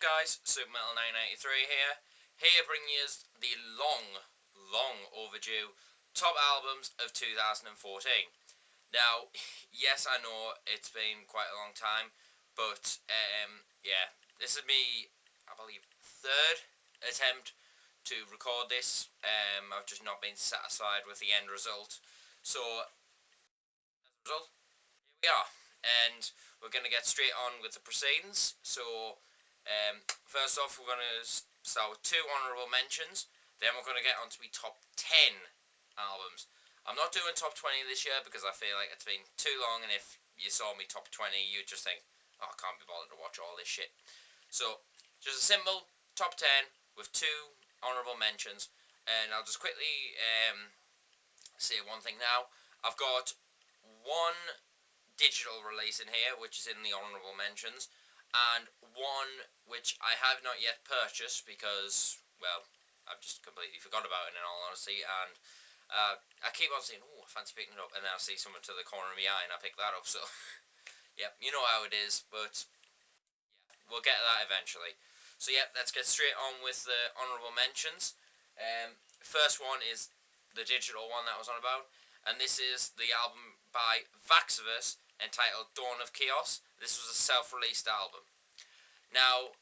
guys, SuperMetal993 here bringing you the long overdue top albums of 2014. Now, yes, I know it's been quite a long time, but yeah, this is me, I believe, third attempt to record this. I've just not been satisfied with the end result, so as a result, here we are, and we're going to get straight on with the proceedings. So first off, we're going to start with 2 honourable mentions, then we're going to get on to the top 10 albums. I'm not doing top 20 this year because I feel like it's been too long, and if you saw me top 20, you'd just think, oh, I can't be bothered to watch all this shit. So, just a simple top 10 with 2 honourable mentions, and I'll just quickly say one thing now. I've got one digital release in here, which is in the honourable mentions, and one which I have not yet purchased because, well, I've just completely forgot about it in all honesty, and I keep on saying, oh, I fancy picking it up, and then I see someone to the corner of my eye and I pick that up, so, yep, you know how it is, but, yeah, we'll get to that eventually. So, yep, let's get straight on with the honourable mentions. First one is the digital one that I was on about, and this is the album by Vacivus, entitled Dawn of Chaos. This was a self-released album. Now,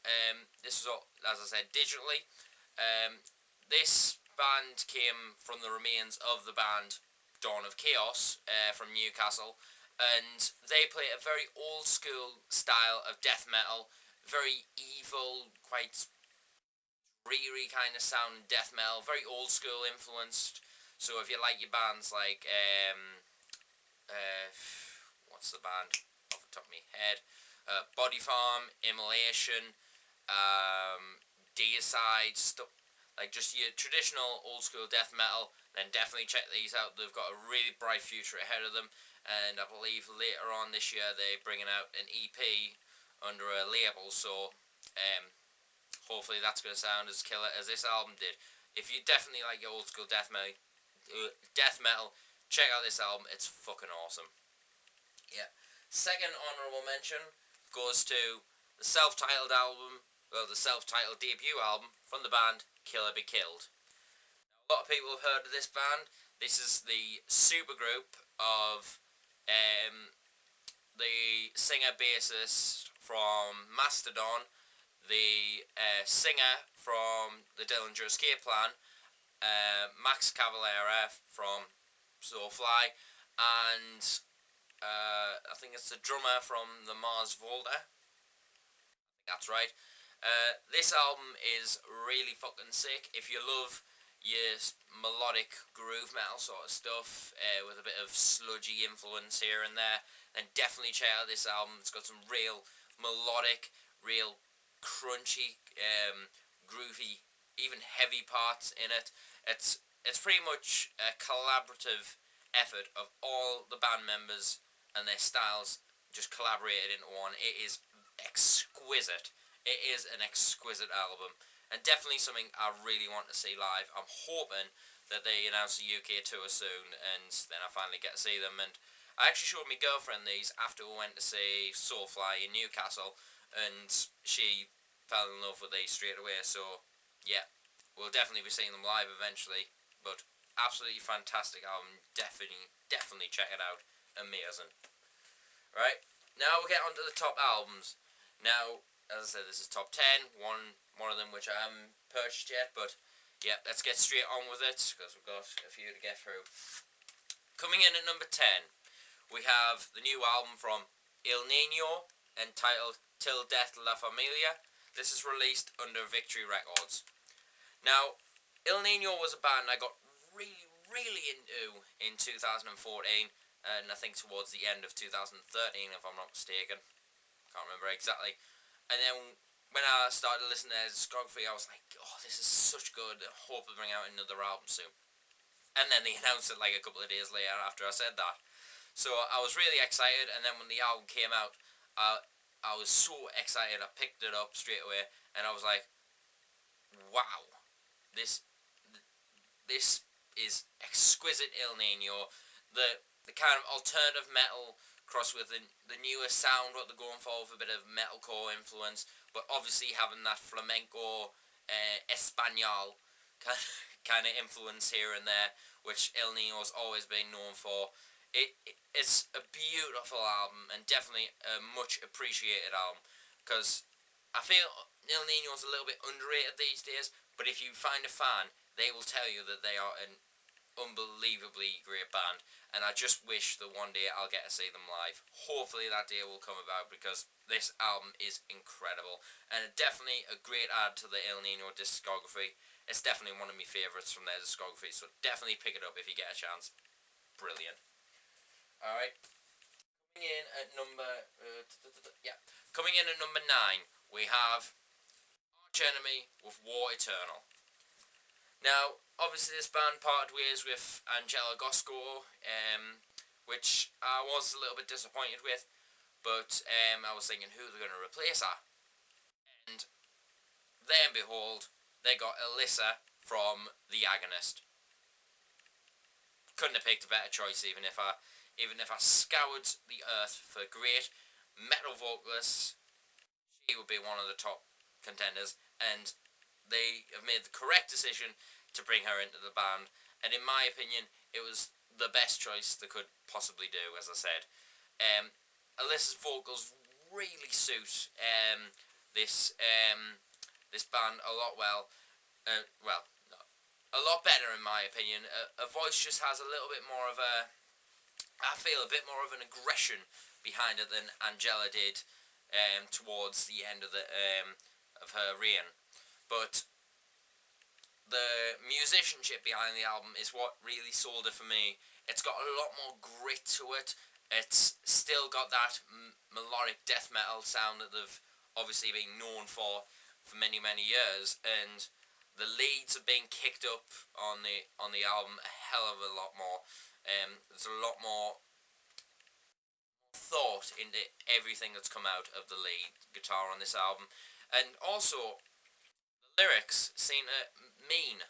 this was, as I said, digitally. This band came from the remains of the band Dawn of Chaos from Newcastle, and they play a very old school style of death metal, very evil, quite dreary kind of sound death metal, very old school influenced. So if you like your bands like what's the band off the top of my head, Body Farm, Immolation, Deicide, stuff like just your traditional old school death metal, then definitely check these out. They've got a really bright future ahead of them, and I believe later on this year they're bringing out an EP under a label, so hopefully that's going to sound as killer as this album did. If you definitely like your old school death metal, check out this album. It's fucking awesome. Yeah. Second honourable mention goes to the self-titled album, well, the self-titled debut album from the band Killer Be Killed. Now, a lot of people have heard of this band. This is the supergroup of the singer-bassist from Mastodon, the singer from the Dillinger Escape Plan, Max Cavalera from Soulfly, and I think it's the drummer from the Mars Volta. I think that's right. This album is really fucking sick. If you love your melodic groove metal sort of stuff with a bit of sludgy influence here and there, then definitely check out this album. It's got some real melodic, real crunchy, groovy, even heavy parts in it. It's pretty much a collaborative effort of all the band members and their styles just collaborated into one. It is exquisite. It is an exquisite album, and definitely something I really want to see live. I'm hoping that they announce a UK tour soon, and then I finally get to see them. And I actually showed my girlfriend these after we went to see Soulfly in Newcastle, and she fell in love with these straight away. So yeah, we'll definitely be seeing them live eventually. But absolutely fantastic album. Definitely check it out. Amazing. Right, now we'll get on to the top albums. Now, as I said, this is top 10. One of them which I haven't purchased yet, but yeah, let's get straight on with it because we've got a few to get through. Coming in at number 10, we have the new album from Niño, entitled Till Death La Familia. This is released under Victory Records. Now, Niño was a band I got really into in 2014, and I think towards the end of 2013, if I'm not mistaken. Can't remember exactly. And then when I started listening to their discography, I was like, oh, this is such good. I hope they bring out another album soon. And then they announced it like a couple of days later after I said that. So I was really excited, and then when the album came out, I was so excited. I picked it up straight away, and I was like, wow, this is exquisite Niño. The kind of alternative metal, cross with the newer sound, what they're going for, with a bit of metalcore influence, but obviously having that flamenco, Espanol kind of influence here and there, which El Niño's always been known for. It's a beautiful album, and definitely a much appreciated album, because I feel El Niño's a little bit underrated these days, but if you find a fan, they will tell you that they are an unbelievably great band, and I just wish that one day I'll get to see them live. Hopefully that day will come about, because this album is incredible, and definitely a great add to the El Niño discography. It's definitely one of my favourites from their discography, so definitely pick it up if you get a chance. Brilliant. Alright, coming in at number 9, we have Arch Enemy with War Eternal. Now, obviously this band parted ways with Angela Gosco, which I was a little bit disappointed with, but I was thinking who they're going to replace her. And then behold, they got Alyssa from The Agonist. Couldn't have picked a better choice, even if I scoured the earth for great metal vocalists. She would be one of the top contenders, and they have made the correct decision to bring her into the band, and in my opinion it was the best choice they could possibly do. As I said, Alyssa's vocals really suit this band a lot a lot better in my opinion. A voice just has a little bit more of I feel a bit more of an aggression behind it than Angela did towards the end of her reign. But the musicianship behind the album is what really sold it for me. It's got a lot more grit to it. It's still got that melodic death metal sound that they've obviously been known for many, many years, and the leads have been kicked up on the album a hell of a lot more. There's a lot more thought into everything that's come out of the lead guitar on this album, and also the lyrics seem to mean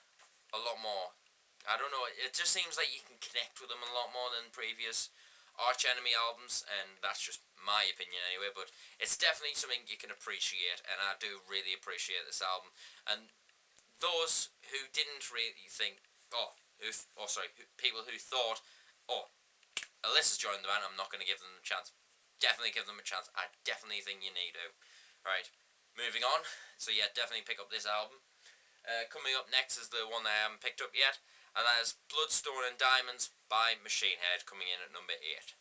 a lot more. I don't know, it just seems like you can connect with them a lot more than previous Arch Enemy albums, and that's just my opinion anyway, but it's definitely something you can appreciate, and I do really appreciate this album. And those who didn't really think, people who thought, Alyssa's joined the band, I'm not going to give them a chance. Definitely give them a chance. I definitely think you need to. Right, moving on. So yeah, definitely pick up this album. Coming up next is the one that I haven't picked up yet, and that is Bloodstone and Diamonds by Machine Head, coming in at number 8.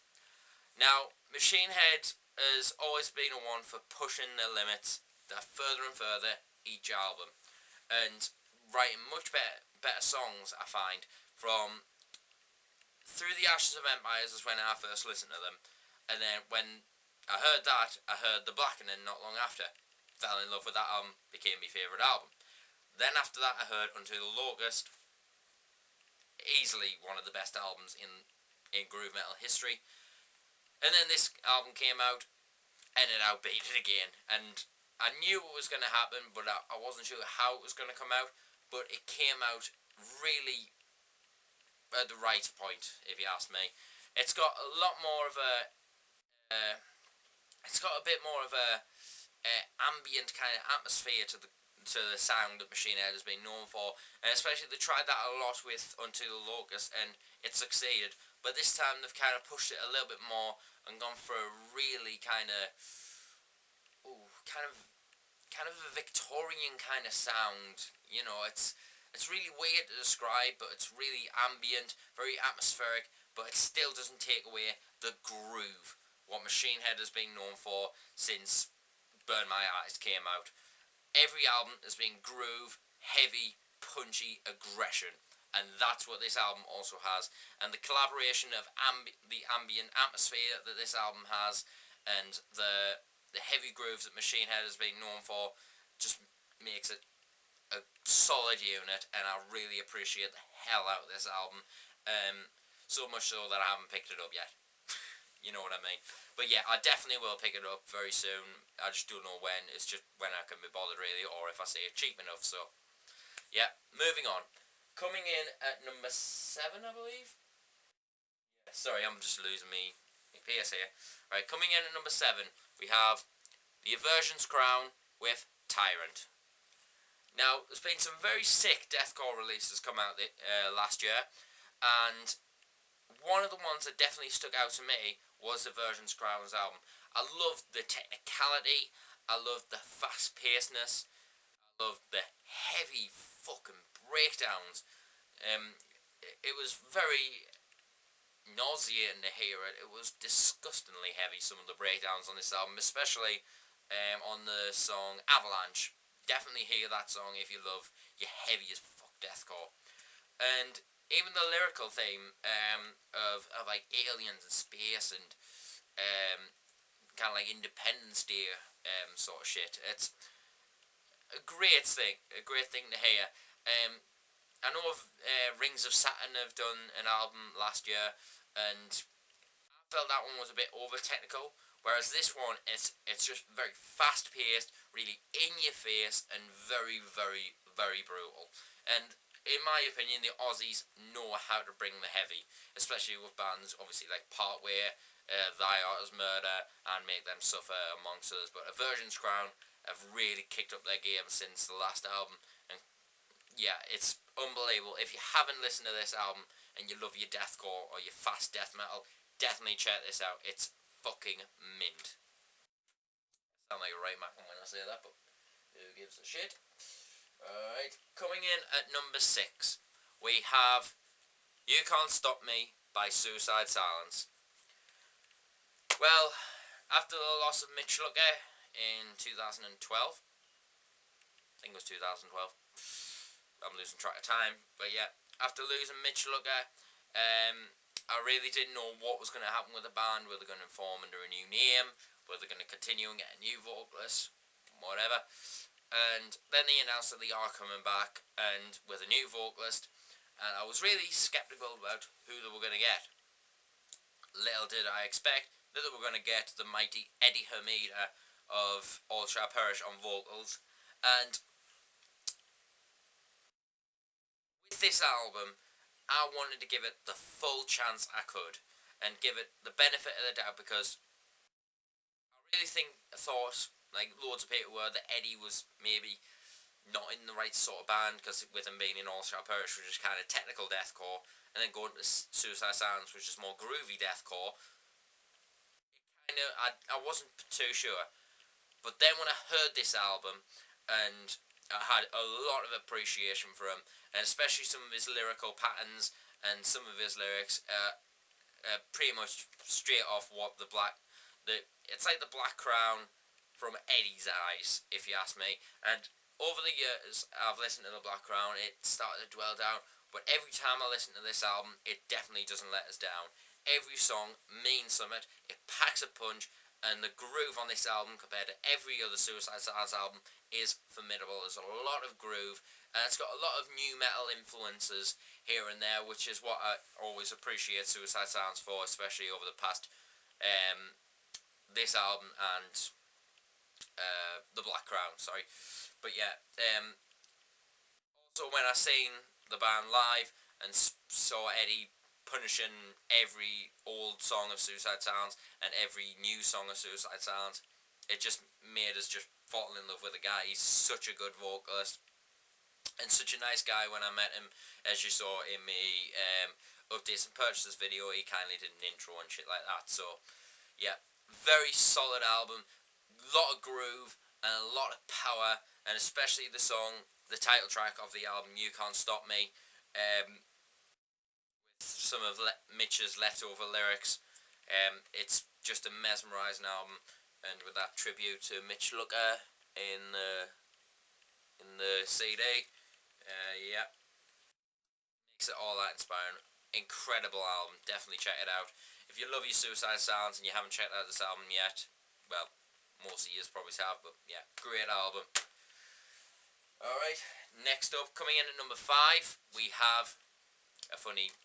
Now, Machine Head has always been a one for pushing their limits further and further each album, and writing much better songs, I find. From Through the Ashes of Empires is when I first listened to them, and then when I heard that, I heard The Blackening not long after. Fell in love with that album, became my favourite album. Then after that I heard Unto the Locust, easily one of the best albums in groove metal history. And then this album came out, and it outbeat it again, and I knew it was going to happen, but I wasn't sure how it was going to come out, but it came out really at the right point, if you ask me. It's got a lot more of a it's got a bit more of a ambient kind of atmosphere to the sound that Machine Head has been known for, and especially they tried that a lot with Unto the Locust, and it succeeded. But this time they've kind of pushed it a little bit more and gone for a really kind of a Victorian kind of sound. You know, it's really weird to describe, but it's really ambient, very atmospheric, but it still doesn't take away the groove, what Machine Head has been known for since Burn My Eyes came out. Every album has been groove, heavy, punchy aggression, and that's what this album also has. And the collaboration of the ambient atmosphere that this album has, and the heavy grooves that Machine Head has been known for, just makes it a solid unit, and I really appreciate the hell out of this album. So much so that I haven't picked it up yet. You know what I mean? But yeah, I definitely will pick it up very soon. I just don't know when. It's just when I can be bothered, really, or if I see it cheap enough. So yeah, moving on. Coming in at number 7, I believe. Yeah, sorry, I'm just losing me my pace here. Right, coming in at number 7, we have the Aversions Crown with Tyrant. Now, there's been some very sick deathcore releases come out last year, and one of the ones that definitely stuck out to me was Aversions Crown's album. I loved the technicality, I loved the fast-pacedness, I loved the heavy fucking breakdowns. It was very nauseating to hear it. It was disgustingly heavy, some of the breakdowns on this album, especially on the song Avalanche. Definitely hear that song if you love your heavy as fuck deathcore. And even the lyrical theme of like aliens and space and kind of like Independence Day sort of shit. It's a great thing to hear. I know Rings of Saturn have done an album last year, and I felt that one was a bit over technical. Whereas this one, it's just very fast paced, really in your face, and very, very, very brutal. And in my opinion, the Aussies know how to bring the heavy, especially with bands obviously like Partway, Thy Art Is Murder, and Make Them Suffer, amongst others. But Aversions Crown have really kicked up their game since the last album, and yeah, it's unbelievable. If you haven't listened to this album and you love your deathcore or your fast death metal, definitely check this out. It's fucking mint. I sound like a right man when I say that, but who gives a shit? Alright, coming in at number 6, we have You Can't Stop Me by Suicide Silence. Well, after the loss of Mitch Lucker in 2012, I think it was 2012, I'm losing track of time, but yeah, after losing Mitch Lucker, I really didn't know what was going to happen with the band. Were they going to form under a new name? Were they going to continue and get a new vocalist? Whatever. And then they announced that they are coming back and with a new vocalist, and I was really sceptical about who they were going to get. Little did I expect that they were going to get the mighty Eddie Hermida of All Shall Perish on vocals. And with this album, I wanted to give it the full chance I could and give it the benefit of the doubt, because I really thought, like loads of people were, that Eddie was maybe not in the right sort of band, because with him being in All Shall Perish, which is kind of technical deathcore, and then going to Suicide Silence, which is more groovy deathcore, I wasn't too sure. But then when I heard this album, and I had a lot of appreciation for him, and especially some of his lyrical patterns and some of his lyrics, pretty much straight off what it's like the Black Crown from Eddie's eyes, if you ask me. And over the years, I've listened to the Black Crown, it started to dwell down, but every time I listen to this album, it definitely doesn't let us down. Every song means something, it packs a punch, and the groove on this album compared to every other Suicide Silence album is formidable. There's a lot of groove, and it's got a lot of new metal influences here and there, which is what I always appreciate Suicide Silence for, especially over the past this album and the Black Crown, sorry. But yeah, also when I seen the band live and saw Eddie punishing every old song of Suicide Silence and every new song of Suicide Silence, it just made us just fall in love with the guy. He's such a good vocalist and such a nice guy. When I met him, as you saw in me Updates and Purchases video, he kindly did an intro and shit like that. So yeah, very solid album, lot of groove and a lot of power, and especially the song, the title track of the album, You Can't Stop Me, some of Mitch's leftover lyrics. It's just a mesmerising album, and with that tribute to Mitch Lucker in the CD, yeah, makes it all that inspiring. Incredible album, definitely check it out. If you love your Suicide Silence and you haven't checked out this album yet, well, most of you probably have, but yeah, great album. Alright, next up, coming in at number 5, we have a funny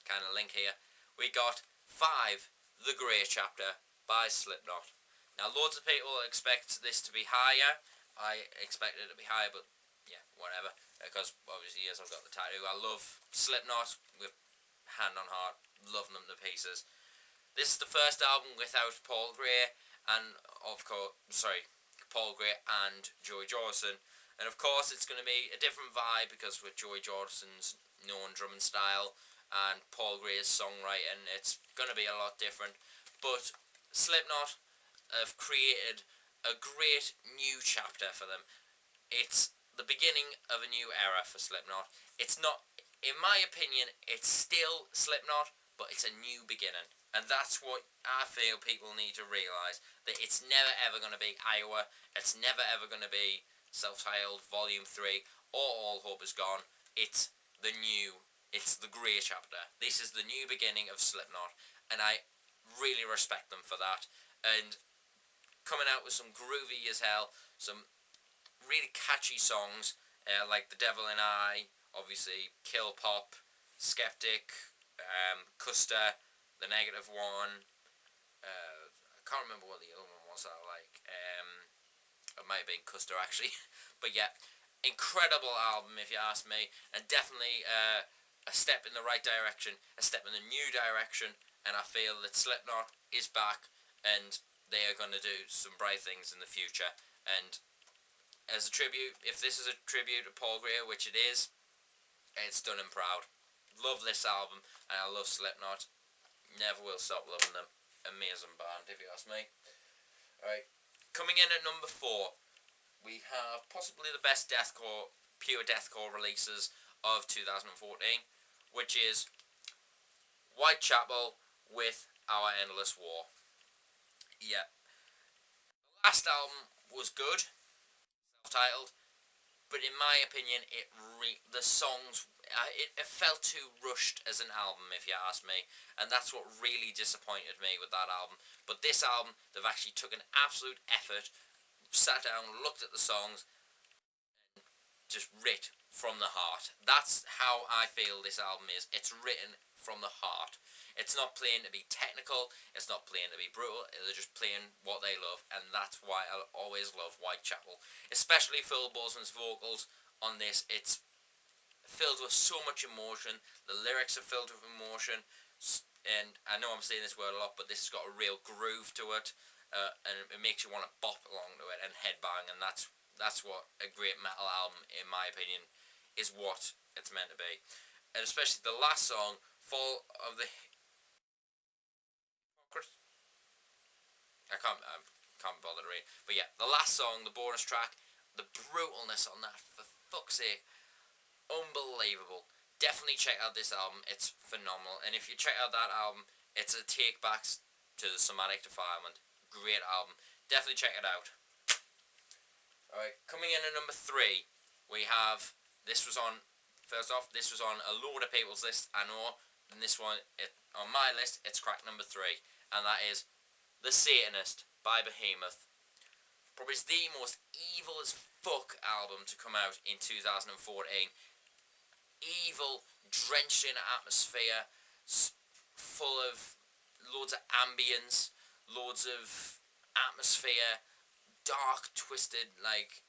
kind of link here. We got 5, The Grey Chapter by Slipknot. Now, loads of people expect this to be higher. I expect it to be higher, but yeah, whatever. Because obviously, yes, I've got the tattoo. I love Slipknot with hand on heart, loving them to pieces. This is the first album without Paul Gray, and of course, Paul Gray and Joey Jordison. And of course, it's going to be a different vibe because with Joey Jordison's known drumming style and Paul Gray's songwriting, it's going to be a lot different. But Slipknot have created a great new chapter for them. It's the beginning of a new era for Slipknot. It's not, in my opinion, it's still Slipknot, but it's a new beginning. And that's what I feel people need to realise. That it's never ever going to be Iowa. It's never ever going to be Self-Titled Volume 3 or All Hope Is Gone. It's the new, it's the grey chapter. This is the new beginning of Slipknot, and I really respect them for that. And coming out with some groovy as hell, some really catchy songs, like The Devil in I, obviously Kill Pop, Skeptic, Custer, The Negative One. I can't remember what the other one was. It might have been Custer actually, but yeah, incredible album if you ask me, and definitely a step in the right direction, a step in the new direction. And I feel that Slipknot is back, and they are going to do some bright things in the future. And as a tribute, if this is a tribute to Paul Gray, which it is, it's done and proud. Love this album, and I love Slipknot. Never will stop loving them. Amazing band, if you ask me. Alright, coming in at number 4, we have possibly the best deathcore, pure deathcore releases of 2014, which is Whitechapel with Our Endless War. Yeah, the last album was good, self-titled, but in my opinion, the songs, it felt too rushed as an album, if you ask me, and that's what really disappointed me with that album. But this album, they've actually took an absolute effort, sat down, looked at the songs, and just writ from the heart. That's how I feel this album is. It's written from the heart. It's not playing to be technical, it's not playing to be brutal, they're just playing what they love, and that's why I'll always love Whitechapel. Especially Phil Bozeman's vocals on this. It's filled with so much emotion, the lyrics are filled with emotion, and I know I'm saying this word a lot, but this has got a real groove to it, and it makes you want to bop along to it and headbang, and that's what a great metal album, in my opinion, is what it's meant to be. And especially the last song, Fall of the I can't be bothered to read. But yeah, the last song, the bonus track, the brutalness on that, for fuck's sake, unbelievable. Definitely check out this album, it's phenomenal. And if you check out that album, it's a take back to the Somatic Defilement. Great album. Definitely check it out. Alright, coming in at number 3, we have, this was on a load of people's list, I know, and this one, on my list, it's cracked number 3, and that is The Satanist by Behemoth. Probably the most evil as fuck album to come out in 2014. Evil, drenched in atmosphere, full of loads of ambience, loads of atmosphere, dark, twisted, like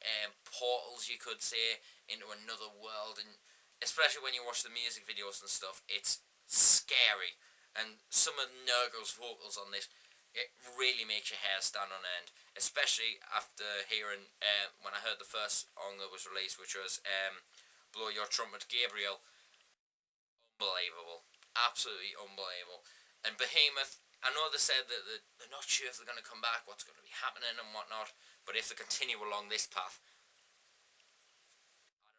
portals, you could say, into another world. And especially when you watch the music videos and stuff, it's scary. And some of Nurgle's vocals on this, it really makes your hair stand on end, especially after hearing, when I heard the first song that was released, which was Blow Your Trumpet, Gabriel. Unbelievable. Absolutely unbelievable. And Behemoth, I know they said that they're not sure if they're going to come back, what's going to be happening and whatnot, but if they continue along this path,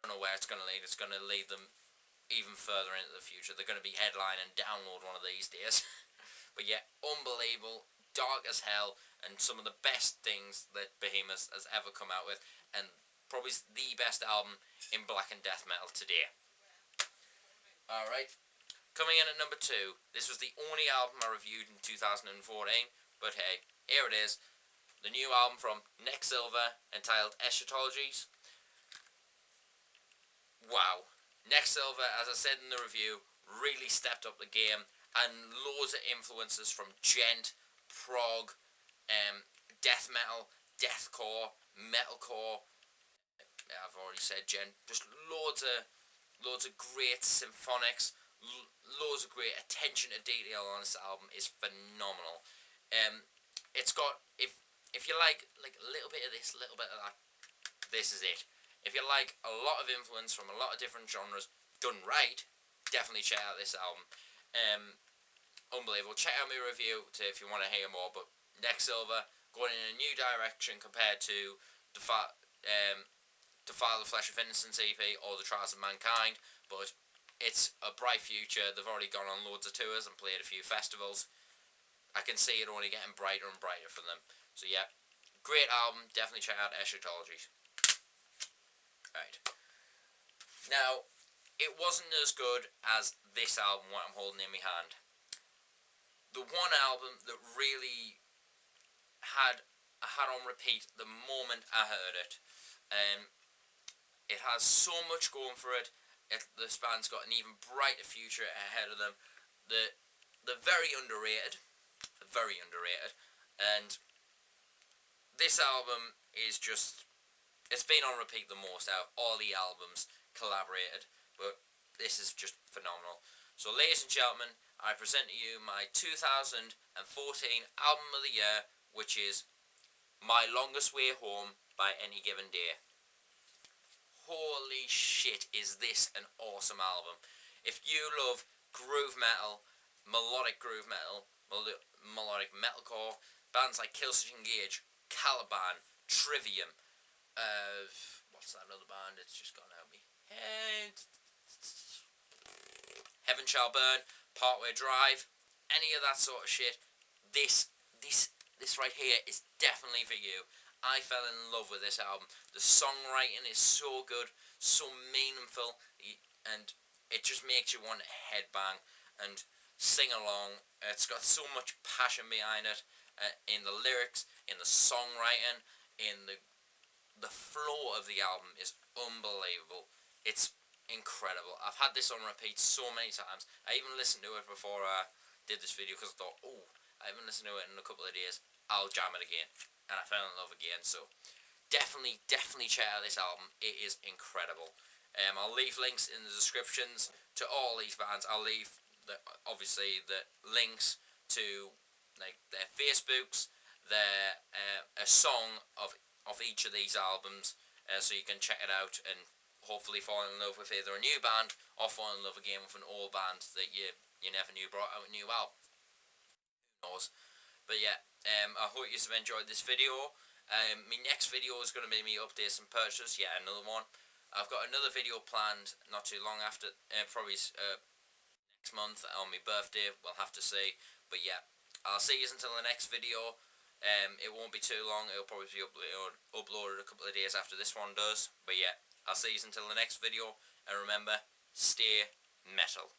I don't know where it's going to lead. It's going to lead them even further into the future. They're going to be headlining Download one of these days. But yeah, unbelievable, dark as hell, and some of the best things that Behemoth has ever come out with, and probably the best album in black and death metal today. Alright, coming in at number 2, this was the only album I reviewed in 2014, but hey, here it is, the new album from Nexilva, entitled Eschatologies. Wow, Nexilva, as I said in the review, really stepped up the game, and loads of influences from gent, prog, death metal, deathcore, metalcore. I've already said gent. Just loads of great symphonics, Loads of great attention to detail on this album is phenomenal. It's got, if you like a little bit of this, a little bit of that, this is it. If you like a lot of influence from a lot of different genres done right, definitely check out this album. Unbelievable. Check out my review if you want to hear more. But Nexilva going in a new direction compared to Defile the Flesh of Innocence EP or the Trials of Mankind. But it's a bright future. They've already gone on loads of tours and played a few festivals. I can see it only getting brighter and brighter for them. So yeah, great album. Definitely check out Eschatologies. Right. Now, it wasn't as good as this album, what I'm holding in my hand. The one album that really I had on repeat the moment I heard it. It has so much going for it. This band's got an even brighter future ahead of them. They're very underrated. Very underrated. And this album is just, it's been on repeat the most out of all the albums collaborated. But this is just phenomenal. So ladies and gentlemen, I present to you my 2014 album of the year, which is My Longest Way Home by Any Given Day. Holy shit, is this an awesome album. If you love groove metal, melodic groove metal, melodic metalcore, bands like Killswitch Engage, Caliban, Trivium, what's that other band? It's just gone out of me head. Heaven Shall Burn, Partway Drive, any of that sort of shit. This right here is definitely for you. I fell in love with this album. The songwriting is so good, so meaningful, and it just makes you want to headbang and sing along. It's got so much passion behind it, in the lyrics, in the songwriting, in the flow of the album is unbelievable. It's incredible. I've had this on repeat so many times. I even listened to it before I did this video because I thought, oh, I haven't listened to it in a couple of days. I'll jam it again. And I fell in love again. So definitely check out this album. It is incredible. I'll leave links in the descriptions to all these bands. I'll leave obviously the links to like their Facebooks, their a song of each of these albums, so you can check it out and hopefully fall in love with either a new band or fall in love again with an old band that you never knew brought out a new album. Who knows? But yeah, I hope you have enjoyed this video. My next video is going to be me updates and purchase. Yeah, another one. I've got another video planned not too long after, probably next month on my birthday. We'll have to see. But yeah, I'll see you until the next video. It won't be too long. It'll probably be uploaded a couple of days after this one does. But yeah, I'll see you until the next video. And remember, stay metal.